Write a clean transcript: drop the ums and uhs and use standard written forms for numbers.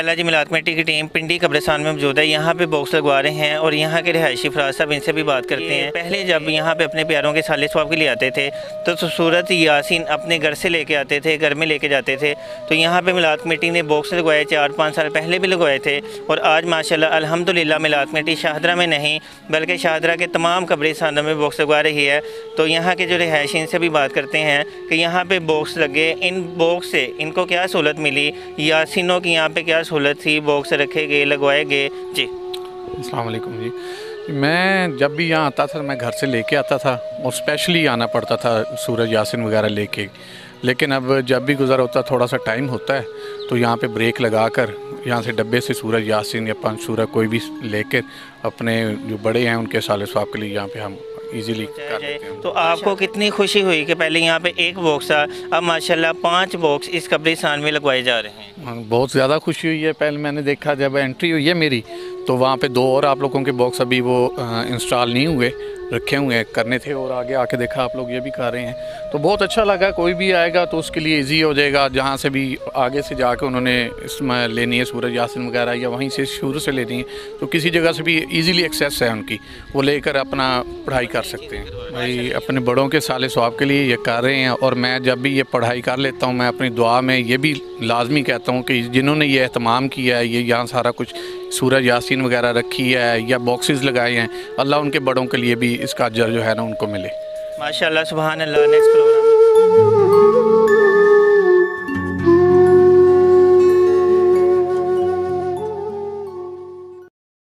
अल्लाह जी मिलाद committee की team पिंडी कब्रिस्तान में मौजूद है। यहाँ पे बॉक्स लगवा रहे हैं और यहाँ के रिहायशी फराज साहब, इनसे भी बात करते हैं। पहले जब यहाँ पे अपने प्यारों के साले स्वाब के लिए आते थे तो सूरत यासीन अपने घर से लेके आते थे, घर में लेके जाते थे। तो यहाँ पे मिलाद कमेटी ने बॉक्स लगवाए 4-5 साल पहले भी लगवाए थे और आज माशाल्लाह अल्हम्दुलिल्लाह मिलाद कमेटी शाहदरा में नहीं बल्कि शाहदरा के तमाम कब्रिस्तानों में बॉक्स लगवा रही है। तो यहाँ के जो रिहायशी, इनसे भी बात करते हैं कि यहाँ पे बॉक्स लगे, इन बॉक्स से इनको क्या सहूलत मिली, यासीनों की यहाँ पे क्या सहूलत थी, बॉक्स रखे गए, लगवाए गए। जी अस्सलाम वालेकुम जी। मैं जब भी यहाँ आता था मैं घर से लेके आता था और स्पेशली आना पड़ता था सूरज यासीन वगैरह लेके। लेकिन अब जब भी गुज़र होता थोड़ा सा टाइम होता है तो यहाँ पे ब्रेक लगाकर यहाँ से डब्बे से सूरज यासीन या पंच सूरज कोई भी लेकर अपने जो बड़े हैं उनके साले स्वाब के लिए यहाँ पे हम इजीली कर लेते हैं। तो आपको कितनी खुशी हुई कि पहले यहाँ पे एक बॉक्स था, अब माशाल्लाह 5 बॉक्स इस कब्रिस्तान में लगवाए जा रहे हैं? बहुत ज़्यादा खुशी हुई है। पहले मैंने देखा जब एंट्री हुई है मेरी तो वहाँ पे 2 और आप लोगों के बॉक्स अभी वो इंस्टॉल नहीं हुए, रखे हुए हैं, करने थे, और आगे आके देखा आप लोग ये भी कर रहे हैं तो बहुत अच्छा लगा। कोई भी आएगा तो उसके लिए इजी हो जाएगा। जहाँ से भी आगे से जाके उन्होंने इसमें लेनी है सूरज यासीन वगैरह या वहीं से शुरू से लेनी है तो किसी जगह से भी इजीली एक्सेस है उनकी, वो लेकर अपना पढ़ाई कर सकते हैं। भाई अपने बड़ों के साले स्वाब के लिए ये कर रहे हैं और मैं जब भी ये पढ़ाई कर लेता हूँ मैं अपनी दुआ में ये भी लाजमी कहता हूँ कि जिन्होंने ये एहतमाम किया है, ये यहाँ सारा कुछ सूरज यासीन वगैरह रखी है या बॉक्सेस लगाए हैं, अल्लाह उनके बड़ों के लिए भी इसका अजर जो है ना उनको मिले। माशाल्लाह सुभान अल्लाह। नेक्स्ट